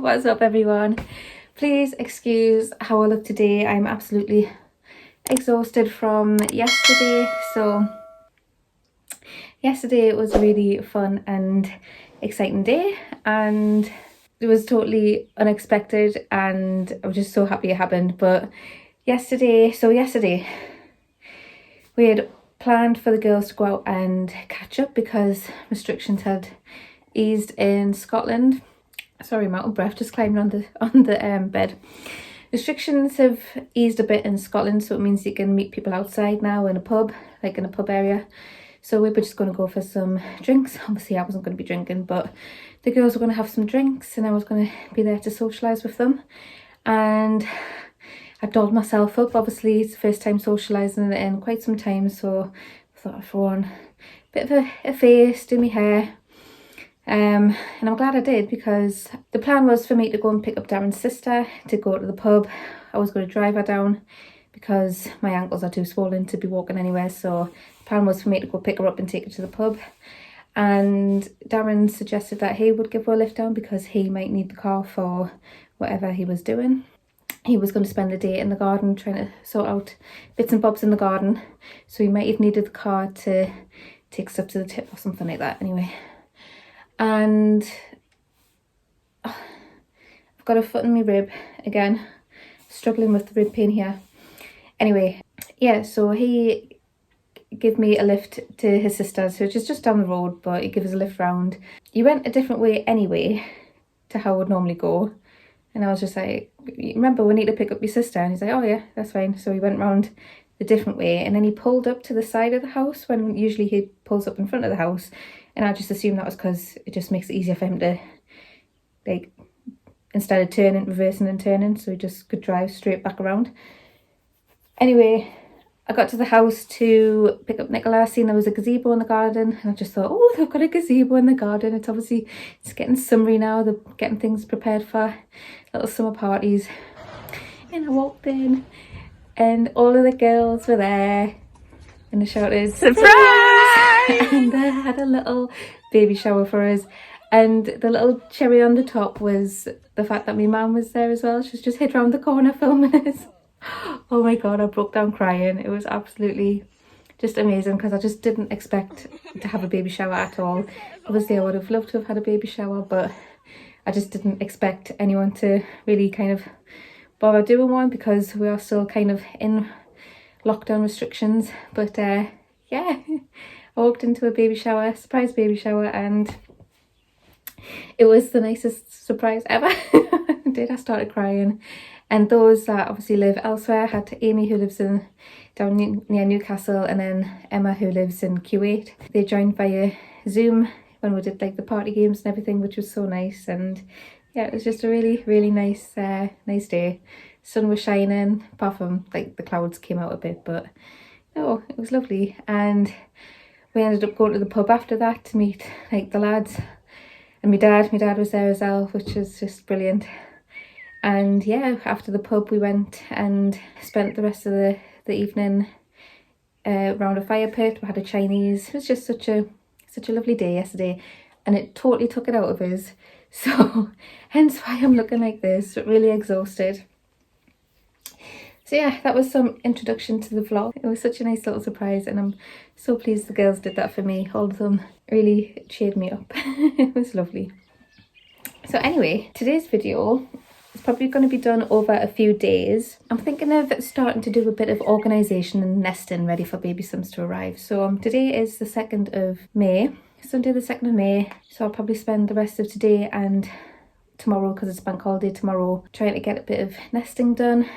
What's up everyone? Please excuse how I look today. I'm absolutely exhausted from yesterday. So yesterday was a really fun and exciting day, and it was totally unexpected and I was just so happy it happened. But yesterday we had planned for the girls to go out and catch up because restrictions had eased in Scotland. Sorry, I'm out of breath, just climbing on the bed. Restrictions have eased a bit in Scotland, so it means you can meet people outside now in a pub, like in a pub area. So we were just going to go for some drinks. Obviously I wasn't going to be drinking, but the girls were going to have some drinks and I was going to be there to socialise with them. And I dolled myself up. Obviously it's the first time socialising in quite some time, so I thought I'd throw on a bit of a face, do my hair. And I'm glad I did, because the plan was for me to go and pick up Darren's sister to go to the pub. I was going to drive her down because my ankles are too swollen to be walking anywhere, so the plan was for me to go pick her up and take her to the pub. And Darren suggested that he would give her a lift down because he might need the car for whatever he was doing. He was going to spend the day in the garden trying to sort out bits and bobs in the garden, so he might have needed the car to take stuff to the tip or something like that anyway. And I've got a foot in my rib again, struggling with the rib pain here. Anyway, yeah, so he gave me a lift to his sister's, which is just down the road, but he gave us a lift round. He went a different way anyway to how I would normally go, and I was just like, remember, we need to pick up your sister. And he's like, oh yeah, that's fine. So he went round the different way, and then he pulled up to the side of the house when usually he pulls up in front of the house. And I just assumed that was because it just makes it easier for him to, like, instead of turning, reversing and turning, so he just could drive straight back around. Anyway, I got to the house to pick up Nicola, seen there was a gazebo in the garden, and I just thought, oh, they've got a gazebo in the garden. It's getting summery now, they're getting things prepared for little summer parties. And I walked in, and all of the girls were there, and I shouted, surprise! And they had a little baby shower for us, and the little cherry on the top was the fact that my mum was there as well. She was just hid round the corner filming us. Oh my god, I broke down crying. It was absolutely just amazing, because I just didn't expect to have a baby shower at all. Obviously I would have loved to have had a baby shower, but I just didn't expect anyone to really kind of bother doing one, because we are still kind of in lockdown restrictions. But yeah, I walked into a baby shower, surprise baby shower, and it was the nicest surprise ever. I started crying. And those that obviously live elsewhere had Amy, who lives down near Newcastle, and then Emma, who lives in Kuwait. They joined via Zoom when we did like the party games and everything, which was so nice. And yeah, it was just a really nice nice day. Sun was shining, apart from like the clouds came out a bit, but no, it was lovely. And we ended up going to the pub after that to meet like the lads, and my dad was there as well, which was just brilliant. And yeah, after the pub we went and spent the rest of the evening around a fire pit. We had a Chinese. It was just such a lovely day yesterday, and it totally took it out of us. So hence why I'm looking like this, really exhausted. So yeah, that was some introduction to the vlog. It was such a nice little surprise, and I'm so pleased the girls did that for me. All of them really cheered me up. It was lovely. So anyway, today's video is probably going to be done over a few days. I'm thinking of starting to do a bit of organisation and nesting ready for baby sims to arrive. So today is the 2nd of May, Sunday the 2nd of May. So I'll probably spend the rest of today and tomorrow, because it's bank holiday tomorrow, trying to get a bit of nesting done.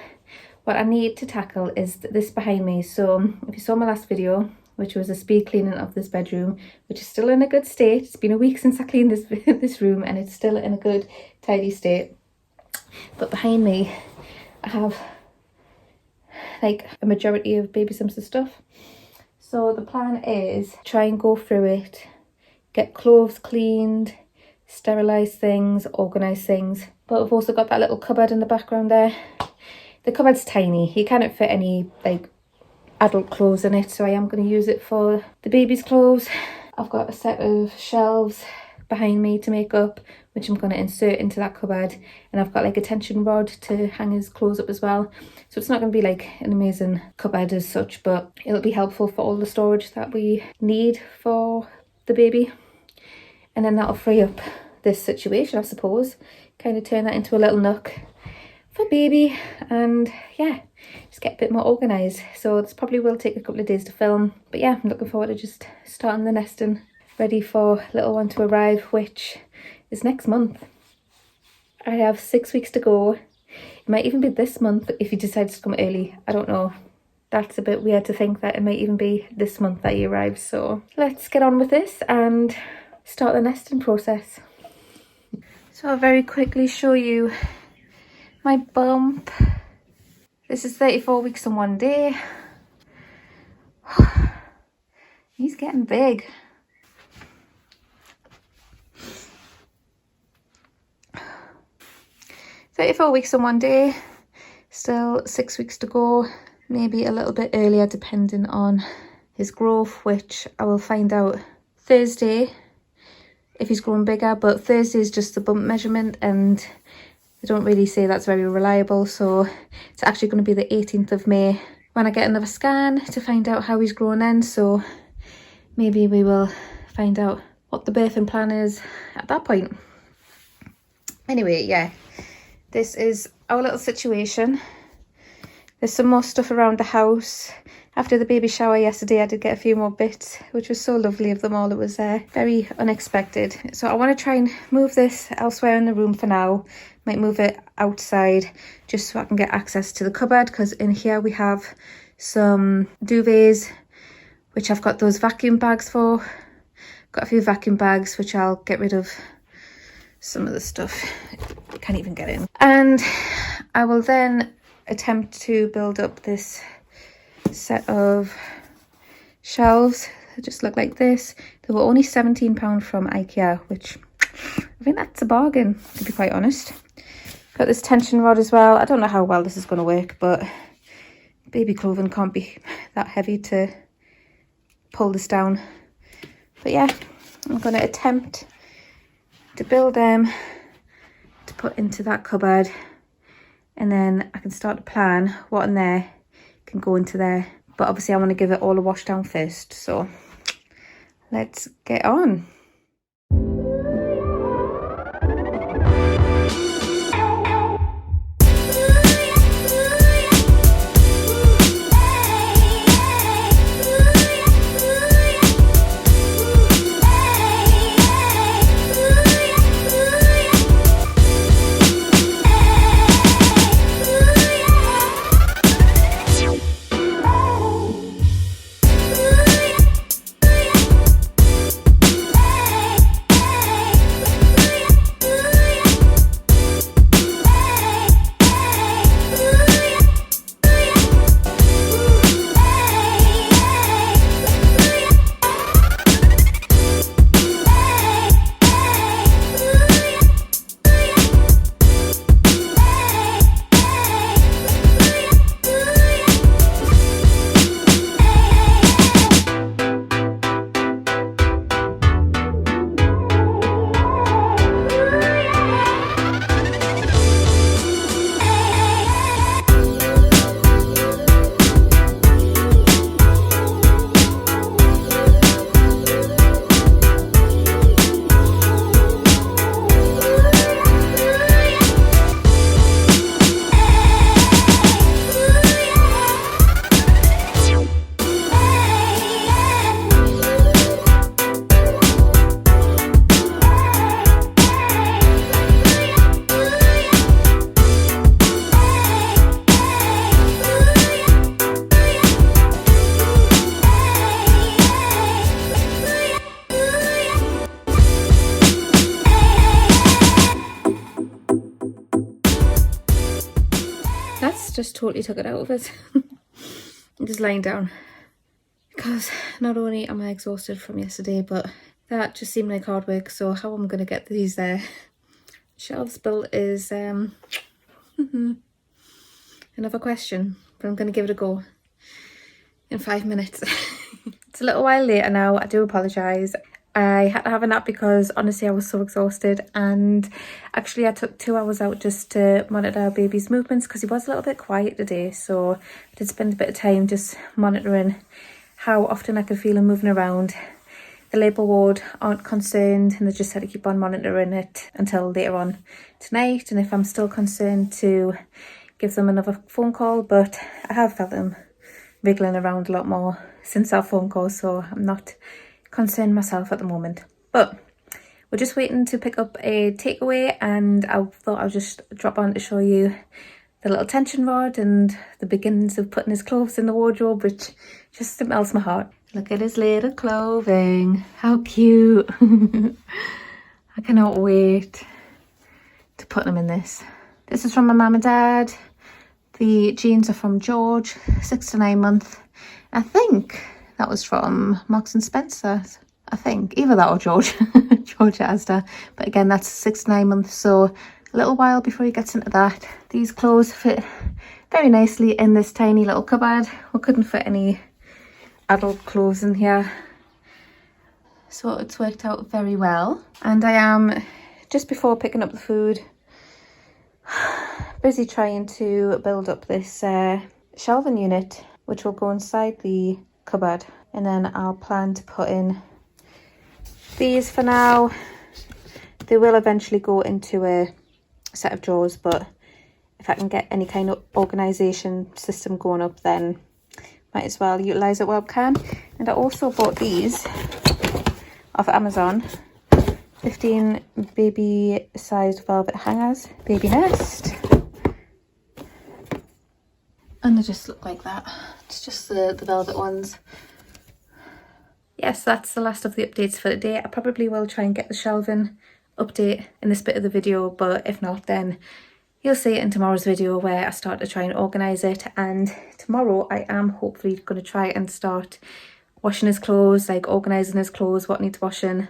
What I need to tackle is this behind me. So if you saw my last video, which was a speed cleaning of this bedroom, which is still in a good state. It's been a week since I cleaned this room, and it's still in a good tidy state. But behind me I have like a majority of baby sims stuff. So the plan is try and go through it, get clothes cleaned, sterilise things, organise things. But I've also got that little cupboard in the background there. The cupboard's tiny, you can't fit any like adult clothes in it, so I am going to use it for the baby's clothes. I've got a set of shelves behind me to make up, which I'm going to insert into that cupboard. And I've got like a tension rod to hang his clothes up as well. So it's not going to be like an amazing cupboard as such, but it'll be helpful for all the storage that we need for the baby. And then that'll free up this situation, I suppose. Kind of turn that into a little nook for baby, and yeah, just get a bit more organised. So this probably will take a couple of days to film, but yeah, I'm looking forward to just starting the nesting, ready for little one to arrive, which is next month. I have 6 weeks to go. It might even be this month if he decides to come early. I don't know. That's a bit weird to think that it might even be this month that he arrives. So let's get on with this and start the nesting process. So I'll very quickly show you my bump. This is 34 weeks and 1 day. He's getting big. "34 weeks and 1 day, still 6 weeks to go, maybe a little bit earlier depending on his growth, which I will find out Thursday if he's growing bigger, but Thursday is just the bump measurement and they don't really say that's very reliable, so it's actually going to be the 18th of May when I get another scan to find out how he's growing then. So maybe we will find out what the birthing plan is at that point. Anyway, yeah, this is our little situation. There's some more stuff around the house. After the baby shower yesterday, I did get a few more bits, which was so lovely of them all. It was very unexpected. So I want to try and move this elsewhere in the room for now. Might move it outside just so I can get access to the cupboard, because in here we have some duvets, which I've got those vacuum bags for. Got a few vacuum bags, which I'll get rid of some of the stuff. I can't even get in. And I will then attempt to build up this set of shelves that just look like this. They were only £17 from IKEA, which I think that's a bargain, to be quite honest. Got this tension rod as well. I don't know how well this is going to work, but baby clothing can't be that heavy to pull this down. But yeah, I'm going to attempt to build them to put into that cupboard, and then I can start to plan what in there can go into there. But obviously I want to give it all a wash down first, so let's get on. Just totally took it out of it. I'm just lying down because not only am I exhausted from yesterday, but that just seemed like hard work. So how I'm going to get these shelves built is another question, but I'm going to give it a go in 5 minutes. It's a little while later now. I do apologise. I had to have a nap because honestly I was so exhausted, and actually I took 2 hours out just to monitor our baby's movements because he was a little bit quiet today, so I did spend a bit of time just monitoring how often I could feel him moving around. The labour ward aren't concerned and they just said to keep on monitoring it until later on tonight, and if I'm still concerned to give them another phone call, but I have felt him wriggling around a lot more since our phone call, so I'm not concerned myself at the moment. But we're just waiting to pick up a takeaway, and I thought I'll just drop on to show you the little tension rod and the beginnings of putting his clothes in the wardrobe, which just melts my heart. Look at his little clothing, how cute. I cannot wait to put them in this. This is from my mum and dad. The jeans are from George, 6 to 9 month. I think that was from Marks and Spencer. I think either that or George, George Asda. But again, that's 6 to 9 months, so a little while before he gets into that. These clothes fit very nicely in this tiny little cupboard. We couldn't fit any adult clothes in here, so it's worked out very well. And I am, just before picking up the food, busy trying to build up this shelving unit which will go inside the cupboard, and then I'll plan to put in these for now. They will eventually go into a set of drawers, but if I can get any kind of organisation system going up, then might as well utilise it while I can. And I also bought these off Amazon, 15 baby sized velvet hangers, baby nest, and they just look like that. It's just the velvet ones. Yes, that's the last of the updates for today. I probably will try and get the shelving update in this bit of the video, but if not, then you'll see it in tomorrow's video where I start to try and organise it. And tomorrow I am hopefully going to try and start washing his clothes, like organising his clothes, what needs washing,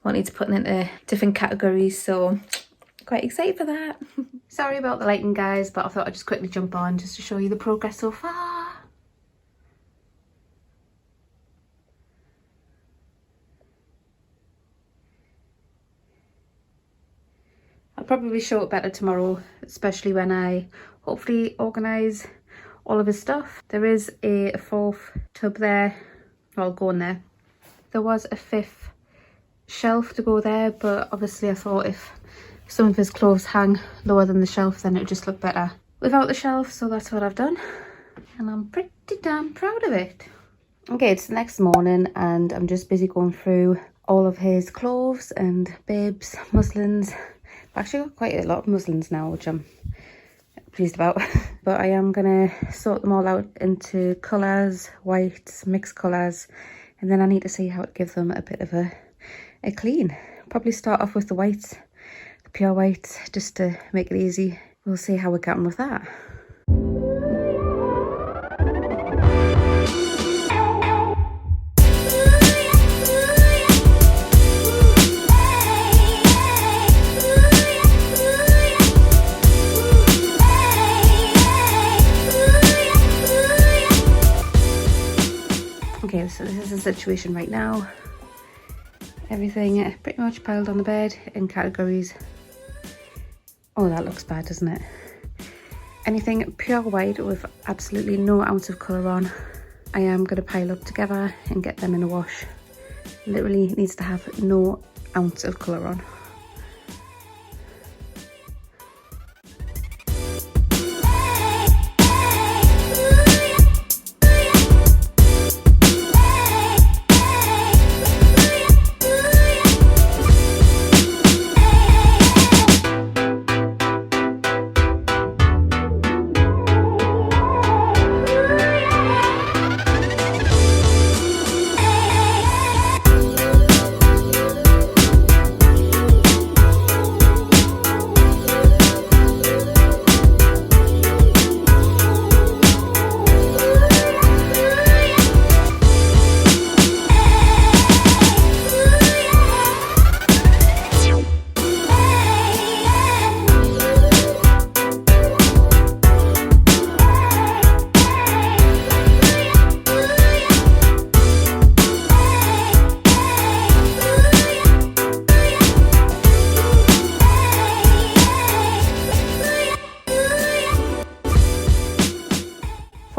what needs putting into different categories, so quite excited for that. Sorry about the lighting guys, but I thought I'd just quickly jump on just to show you the progress so far. I'll probably show it better tomorrow, especially when I hopefully organise all of his stuff. There is a 4th tub there, well, going there. There was a 5th shelf to go there, but obviously I thought if some of his clothes hang lower than the shelf, then it would just look better without the shelf, so that's what I've done. And I'm pretty damn proud of it. Okay, it's the next morning and I'm just busy going through all of his clothes and bibs, muslins. I've actually got quite a lot of muslins now, which I'm pleased about. But I am going to sort them all out into colours, whites, mixed colours, and then I need to see how to give them a bit of a clean. Probably start off with the whites, the pure whites, just to make it easy. We'll see how we're getting with that. Okay, so this is the situation right now. Everything pretty much piled on the bed in categories. Oh, that looks bad, doesn't it? Anything pure white with absolutely no ounce of colour on, I am going to pile up together and get them in a wash. Literally needs to have no ounce of colour on.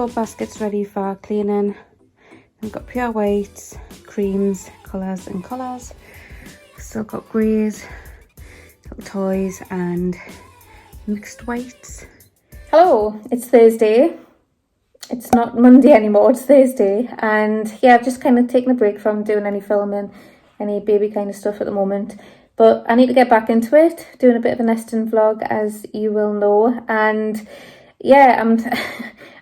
4 baskets ready for cleaning. We've got pure whites, creams, colours and colours. Still got greys, little toys and mixed whites. Hello, it's Thursday. It's not Monday anymore, it's Thursday. And yeah, I've just kind of taken a break from doing any filming, any baby kind of stuff at the moment. But I need to get back into it, doing a bit of a nesting vlog, as you will know. And yeah,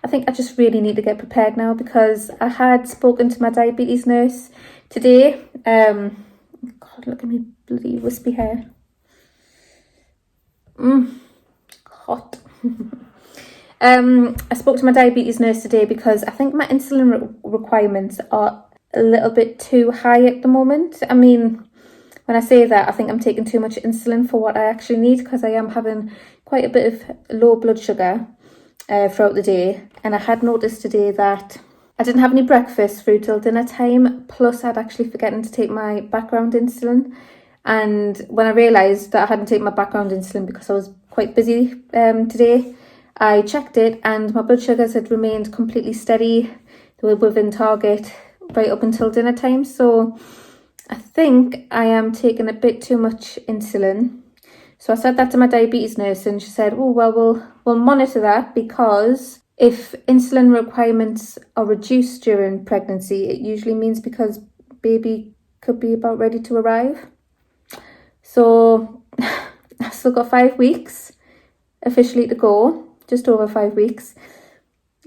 I think I just really need to get prepared now, because I had spoken to my diabetes nurse today. God, look at me bloody wispy hair. Hot. I spoke to my diabetes nurse today because I think my insulin requirements are a little bit too high at the moment. I mean, when I say that, I think I'm taking too much insulin for what I actually need, because I am having quite a bit of low blood sugar throughout the day. And I had noticed today that I didn't have any breakfast through till dinner time, plus I'd actually forgotten to take my background insulin. And when I realised that I hadn't taken my background insulin because I was quite busy today, I checked it and my blood sugars had remained completely steady. They were within target right up until dinner time. So I think I am taking a bit too much insulin. So I said that to my diabetes nurse and she said, oh, well, we'll monitor that, because if insulin requirements are reduced during pregnancy, it usually means because baby could be about ready to arrive. So I've still got 5 weeks officially to go. Just over 5 weeks.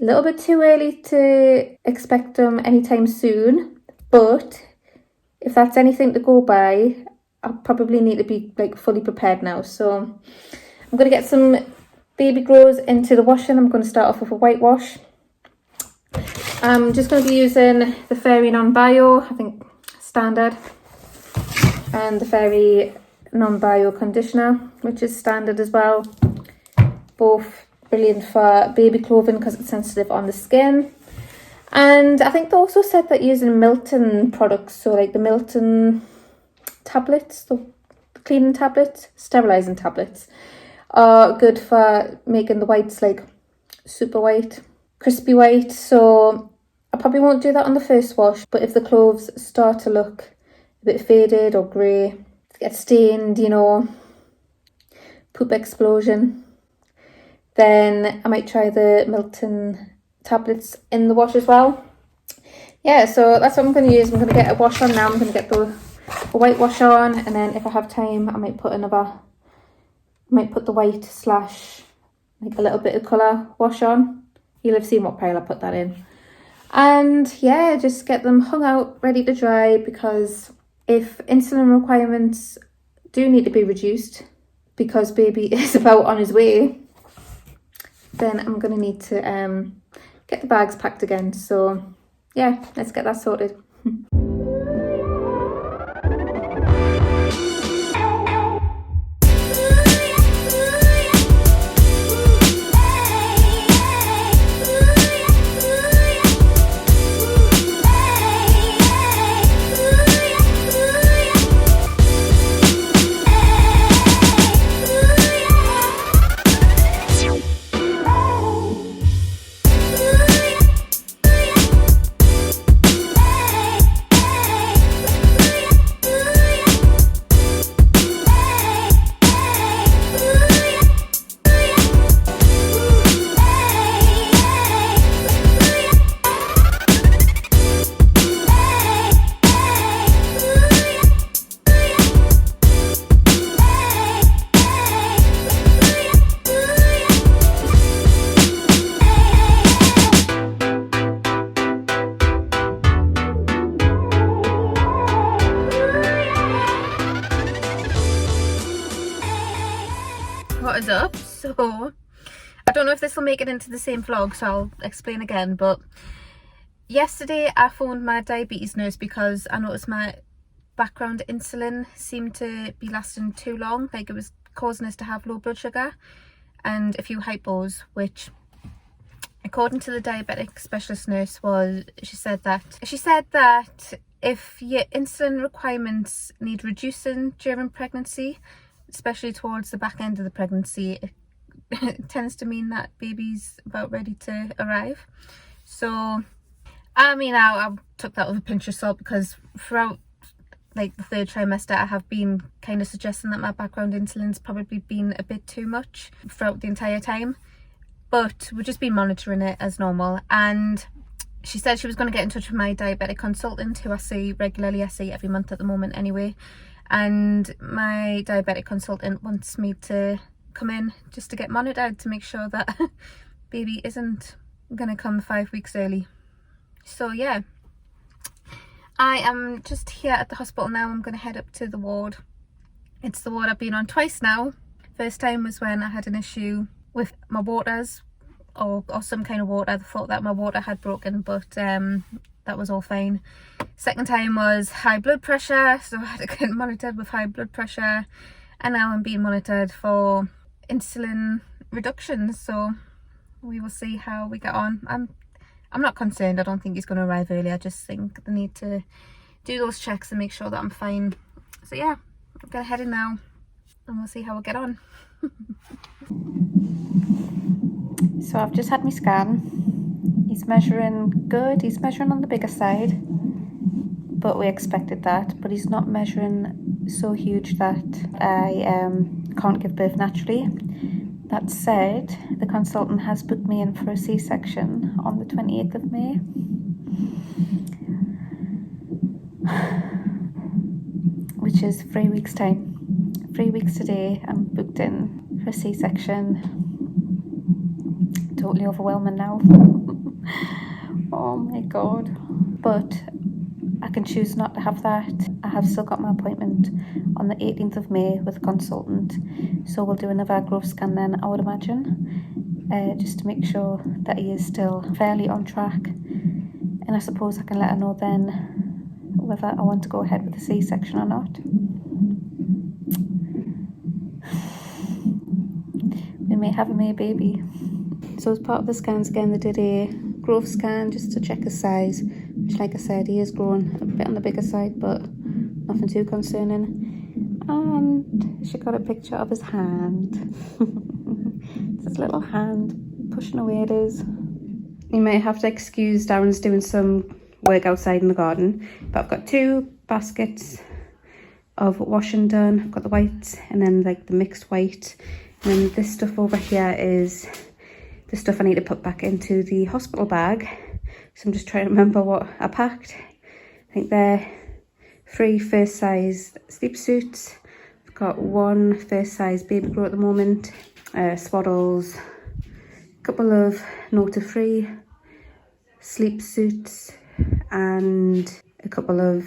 A little bit too early to expect them anytime soon, but if that's anything to go by, I probably need to be like fully prepared now. So I'm going to get some baby grows into the washing. I'm going to start off with a whitewash. I'm just going to be using the Fairy Non-Bio, I think standard, and the Fairy Non-Bio conditioner, which is standard as well. Both brilliant for baby clothing because it's sensitive on the skin. And I think they also said that using Milton products, so like the Milton tablets, the cleaning tablets, sterilising tablets, are good for making the whites like super white, crispy white. So I probably won't do that on the first wash, but if the clothes start to look a bit faded or grey, get stained, you know, poop explosion, then I might try the Milton tablets in the wash as well. Yeah, so that's what I'm going to use. I'm going to get a wash on now. I'm going to get the white wash on, and then if I have time, I might put the white slash like a little bit of colour wash on. You'll have seen what pile I put that in. And yeah, just get them hung out, ready to dry, because if insulin requirements do need to be reduced because baby is about on his way, then I'm going to need to get the bags packed again. So yeah, let's get that sorted. What is up? So I don't know if this will make it into the same vlog, so I'll explain again. But yesterday I phoned my diabetes nurse because I noticed my background insulin seemed to be lasting too long. Like, it was causing us to have low blood sugar and a few hypos, which according to the diabetic specialist nurse she said that if your insulin requirements need reducing during pregnancy, especially towards the back end of the pregnancy, it tends to mean that baby's about ready to arrive. So I mean, I took that with a pinch of salt, because throughout like the third trimester I have been kind of suggesting that my background insulin's probably been a bit too much throughout the entire time, but we've just been monitoring it as normal. And she said she was going to get in touch with my diabetic consultant, who I see regularly. I see every month at the moment anyway, and my diabetic consultant wants me to come in just to get monitored to make sure that baby isn't going to come 5 weeks early. So yeah, I am just here at the hospital now. I'm going to head up to the ward. It's the ward I've been on twice now. First time was when I had an issue with my waters, or some kind of water. I thought that my water had broken, but that was all fine. Second time was high blood pressure, so I had to get monitored with high blood pressure, and now I'm being monitored for insulin reduction. So we will see how we get on. I'm not concerned. I don't think he's going to arrive early. I just think I need to do those checks and make sure that I'm fine. So yeah, I'm going to head in now and we'll see how we get on. So I've just had my scan. He's measuring good. He's measuring on the bigger side, but we expected that. But he's not measuring so huge that I can't give birth naturally. That said, the consultant has booked me in for a C-section on the 28th of May. Which is 3 weeks time. 3 weeks today, I'm booked in for a C-section. Totally overwhelming now. Oh my God. But I can choose not to have that. I have still got my appointment on the 18th of May with a consultant, so we'll do another growth scan then, I would imagine, just to make sure that he is still fairly on track. And I suppose I can let her know then whether I want to go ahead with the C-section or not. We may have a May baby. So as part of the scans again, they did a growth scan just to check his size, which, like I said, he is growing a bit on the bigger side, but nothing too concerning. And she got a picture of his hand. It's his little hand pushing away it is. You might have to excuse Darren's doing some work outside in the garden, but I've got 2 baskets of washing done. I've got the white and then like the mixed white, and then this stuff over here is the stuff I need to put back into the hospital bag. So I'm just trying to remember what I packed. I think they're 3 first size sleep suits. I've got 1 first size baby grow at the moment, swaddles, a couple of Nota-free sleep suits, and a couple of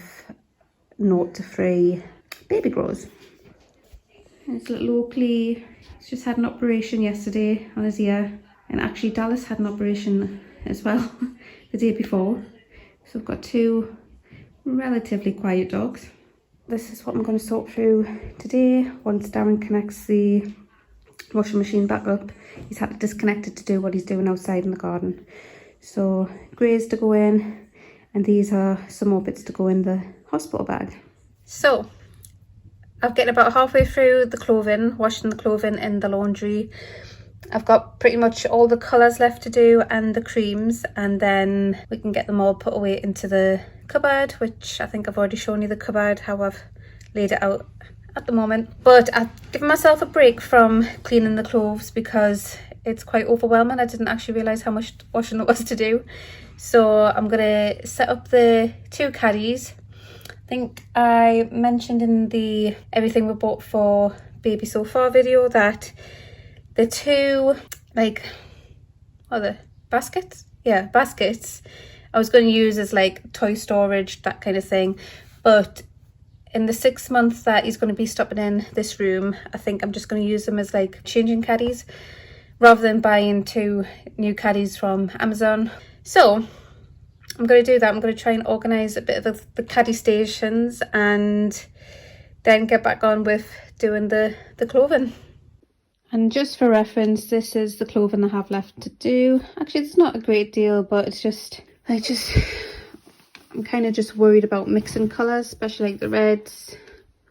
Nota-free baby grows. It's little Oakley. He's just had an operation yesterday on his ear, and actually Dallas had an operation as well the day before. So I've got 2 relatively quiet dogs. This is what I'm going to sort through today. Once Darren connects the washing machine back up, he's had to disconnect it to do what he's doing outside in the garden. So greys to go in, and these are some more bits to go in the hospital bag. So I've getting about halfway through the clothing, washing the clothing in the laundry. I've got pretty much all the colours left to do and the creams, and then we can get them all put away into the cupboard, which I think I've already shown you the cupboard, how I've laid it out at the moment. But I've given myself a break from cleaning the clothes because it's quite overwhelming. I didn't actually realise how much washing there was to do. So I'm going to set up the 2 caddies. I think I mentioned in the everything we bought for baby so far video that the 2, like, what are the baskets? Yeah, baskets I was going to use as like toy storage, that kind of thing. But in the 6 months that he's going to be stopping in this room, I think I'm just going to use them as like changing caddies rather than buying 2 new caddies from Amazon. So I'm going to do that. I'm going to try and organise a bit of the caddy stations and then get back on with doing the clothing. And just for reference, this is the clothing I have left to do. Actually, it's not a great deal, but it's just, I'm kind of just worried about mixing colours, especially like the reds.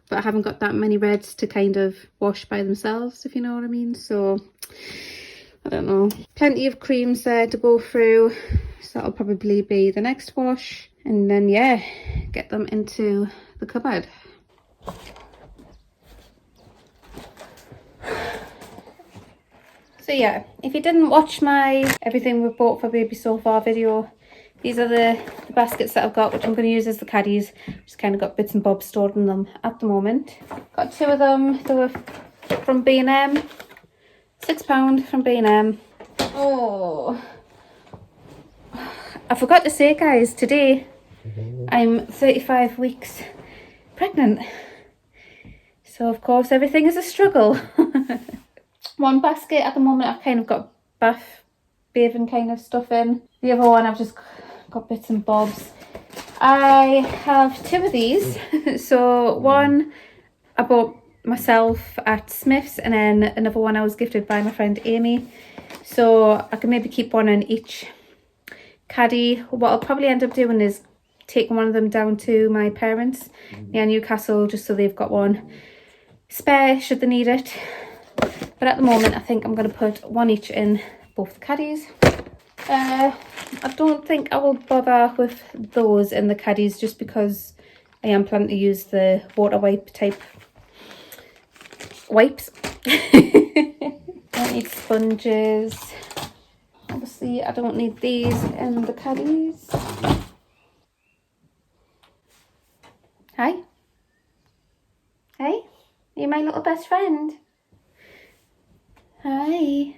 But I haven't got that many reds to kind of wash by themselves, if you know what I mean. So, I don't know. Plenty of creams there to go through. So that'll probably be the next wash, and then yeah, get them into the cupboard. So yeah, if you didn't watch my everything we've bought for baby so far video, these are the baskets that I've got, which I'm going to use as the caddies. Just kind of got bits and bobs stored in them at the moment. Got 2 of them. They were from B&M. £6 from B&M. Oh, I forgot to say, guys, today I'm 35 weeks pregnant. So of course everything is a struggle. One basket at the moment I've kind of got bath bathing kind of stuff in. The other one I've just got bits and bobs. I have 2 of these. So one I bought myself at Smith's, and then another one I was gifted by my friend Amy. So I can maybe keep one in each caddy. What I'll probably end up doing is taking one of them down to my parents near Newcastle, just so they've got one spare should they need it. But at the moment I think I'm going to put one each in both the caddies. I don't think I will bother with those in the caddies, just because I am planning to use the water wipe type wipes. Don't need sponges. Obviously I don't need these in the caddies. Hi. Hey, you're my little best friend. Hi.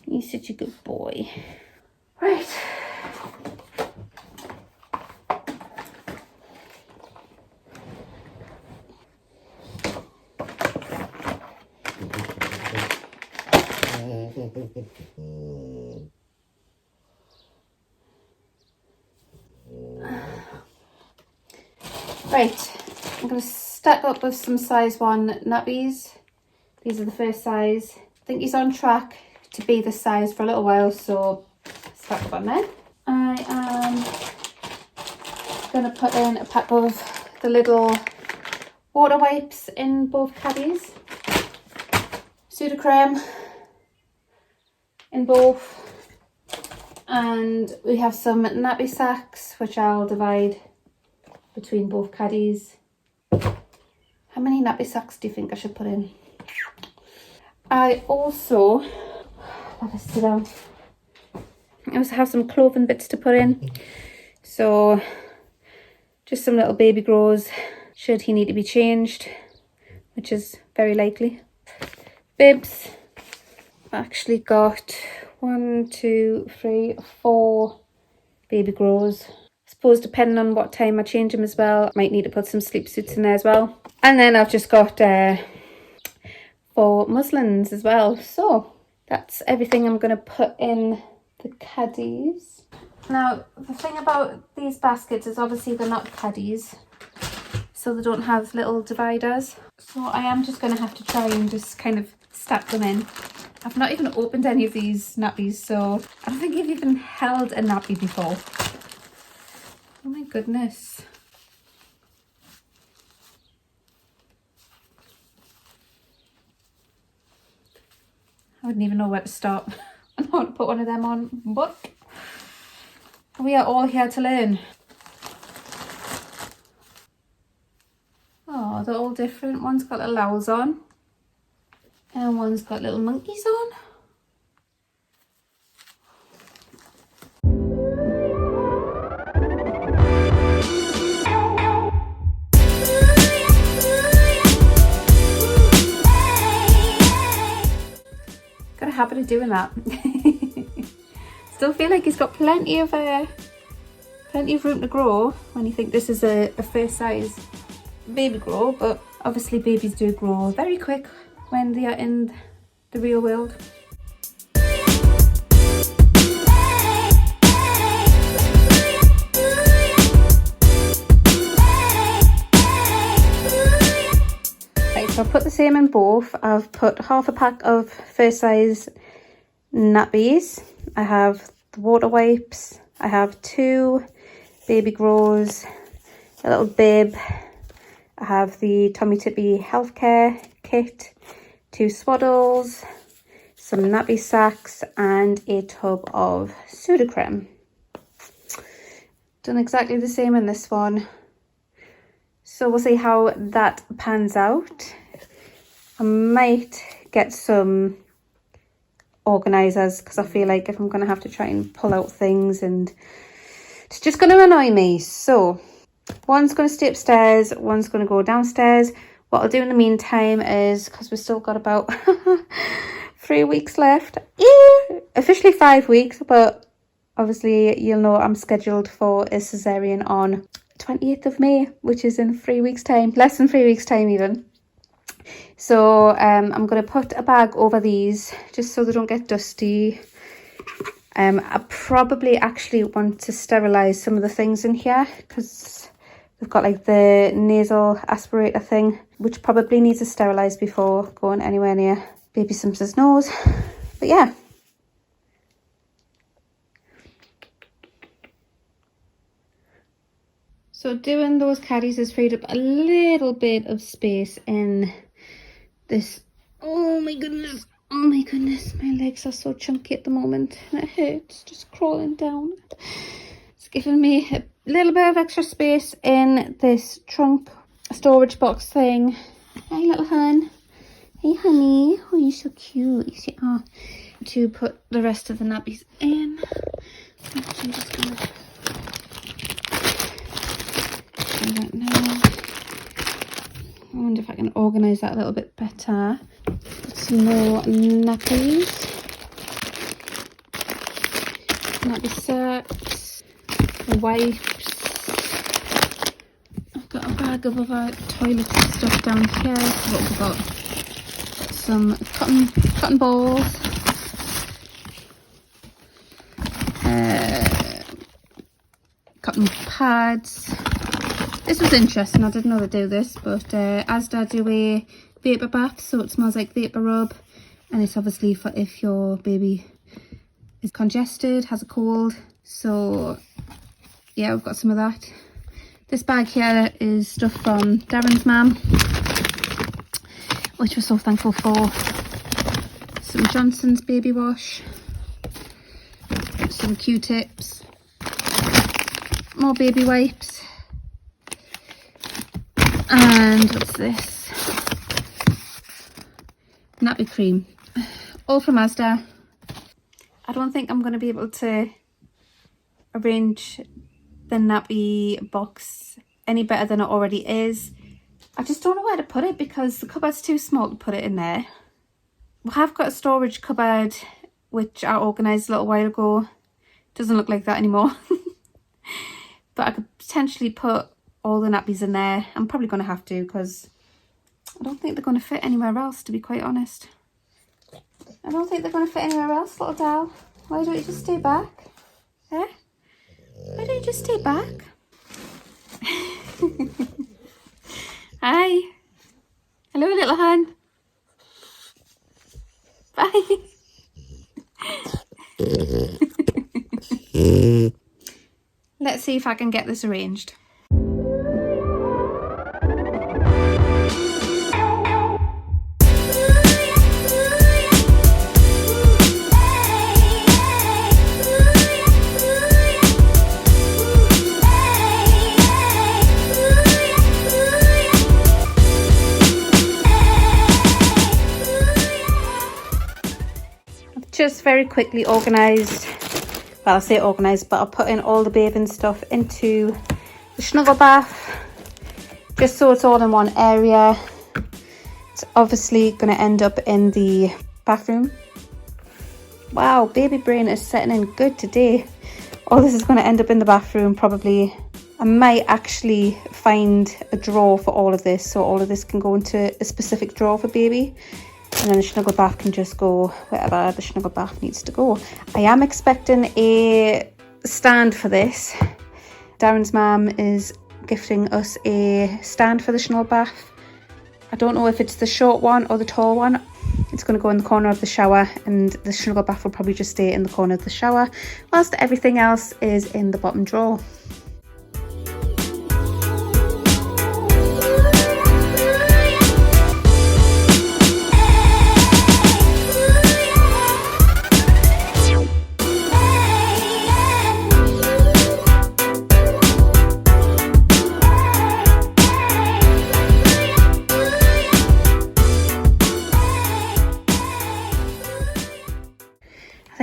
You're such a good boy. Right. Right, I'm going to stack up with some size 1 nappies. These are the first size. I think he's on track to be this size for a little while, so stack up on there. I am going to put in a pack of the little water wipes in both caddies. Sudocrem in both. And we have some nappy sacks, which I'll divide between both caddies. How many nappy sacks do you think I should put in? I also, let us sit down. I also have some clothing bits to put in. So just some little baby grows should he need to be changed, which is very likely. Bibs. I've actually got 1, 2, 3, 4 baby grows. I suppose depending on what time I change them as well, I might need to put some sleep suits in there as well. And then I've just got 4 muslins as well. So that's everything I'm going to put in the caddies. Now the thing about these baskets is obviously they're not caddies, so they don't have little dividers. So I am just going to have to try and just kind of stack them in. I've not even opened any of these nappies, so I don't think I've even held a nappy before. Oh my goodness. I wouldn't even know where to start. I don't want to put one of them on, but we are all here to learn. Oh, they're all different. One's got little owls on, and one's got little monkeys on. Got a habit of doing that. Still feel like he's got plenty of room to grow when you think this is a first size baby grow, but obviously babies do grow very quick when they are in the real world. Right, so I've put the same in both. I've put half a pack of first size nappies. I have the water wipes. I have 2 baby grows, a little bib. I have the Tommy Tippy healthcare kit, 2 swaddles, some nappy sacks and a tub of Sudocrem. Done exactly the same in this one. So we'll see how that pans out. I might get some organisers because I feel like if I'm going to have to try and pull out things, and it's just going to annoy me. So one's going to stay upstairs, one's going to go downstairs. What I'll do in the meantime is, because we've still got about 3 weeks left, officially 5 weeks, but obviously you'll know I'm scheduled for a cesarian on 28th of May, which is in 3 weeks time, less than 3 weeks time even. So I'm going to put a bag over these just so they don't get dusty. I probably actually want to sterilise some of the things in here because they've got like the nasal aspirator thing, which probably needs to sterilise before going anywhere near baby Simpson's nose. But yeah. So doing those caddies has freed up a little bit of space in this. Oh my goodness, my legs are so chunky at the moment and it hurts just crawling down. It's giving me a little bit of extra space in this trunk storage box thing. Hi little hun. Hey honey, oh you're so cute. You see, oh, to put the rest of the nappies in. I'm just gonna do that now. I wonder if I can organise that a little bit better. Put some more nappies. Nappy sacks. Wipes. I've got a bag of other toilet stuff down here. So we've got some cotton balls. Cotton pads. This was interesting, I didn't know they do this, but Asda do a vapour bath, so it smells like vapour rub, and it's obviously for if your baby is congested, has a cold. So yeah, we've got some of that. This bag here is stuff from Darren's mum, which we're so thankful for. Some Johnson's baby wash, some Q-tips, more baby wipes. And what's this? Nappy cream. All from Asda. I don't think I'm going to be able to arrange the nappy box any better than it already is. I just don't know where to put it because the cupboard's too small to put it in there. We have got a storage cupboard which I organised a little while ago. Doesn't look like that anymore. But I could potentially put all the nappies in there. I'm probably going to have to because I don't think they're going to fit anywhere else, to be quite honest. I don't think they're going to fit anywhere else, little doll. Why don't you just stay back? Eh? Why don't you just stay back? Hi. Hello, little hun. Bye. Let's see if I can get this arranged. Just very quickly organised, well I say organised, but I'll put in all the bathing stuff into the snuggle bath just so it's all in one area. It's obviously going to end up in the bathroom. Wow, baby brain is setting in good today. All this is going to end up in the bathroom probably. I might actually find a drawer for all of this, so all of this can go into a specific drawer for baby. And then the snuggle bath can just go wherever the snuggle bath needs to go. I am expecting a stand for this. Darren's mum is gifting us a stand for the snuggle bath. I don't know if it's the short one or the tall one. It's going to go in the corner of the shower, and the snuggle bath will probably just stay in the corner of the shower, whilst everything else is in the bottom drawer.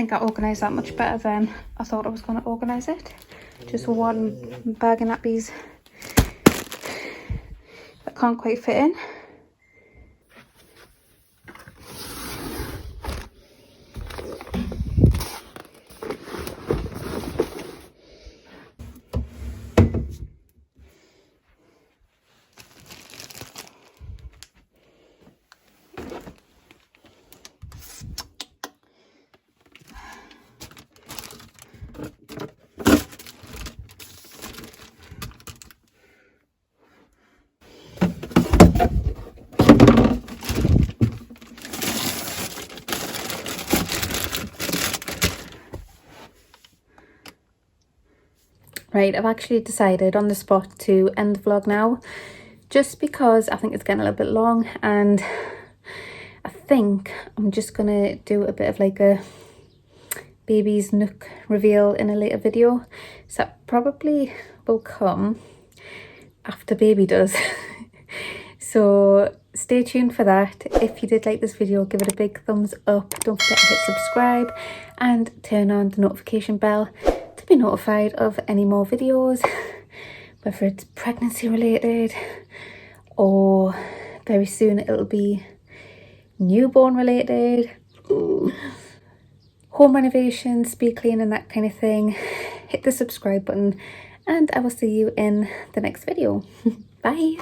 think I organised that much better than I thought I was going to organise it. Just one bag of nappies that can't quite fit in. Right, I've actually decided on the spot to end the vlog now, just because I think it's getting a little bit long, and I think I'm just gonna do a bit of like a baby's nook reveal in a later video. So that probably will come after baby does. So stay tuned for that. If you did like this video, give it a big thumbs up. Don't forget to hit subscribe and turn on the notification bell to be notified of any more videos, whether it's pregnancy related or very soon it'll be newborn related, home renovations, speed cleaning, that kind of thing. Hit the subscribe button and I will see you in the next video. Bye.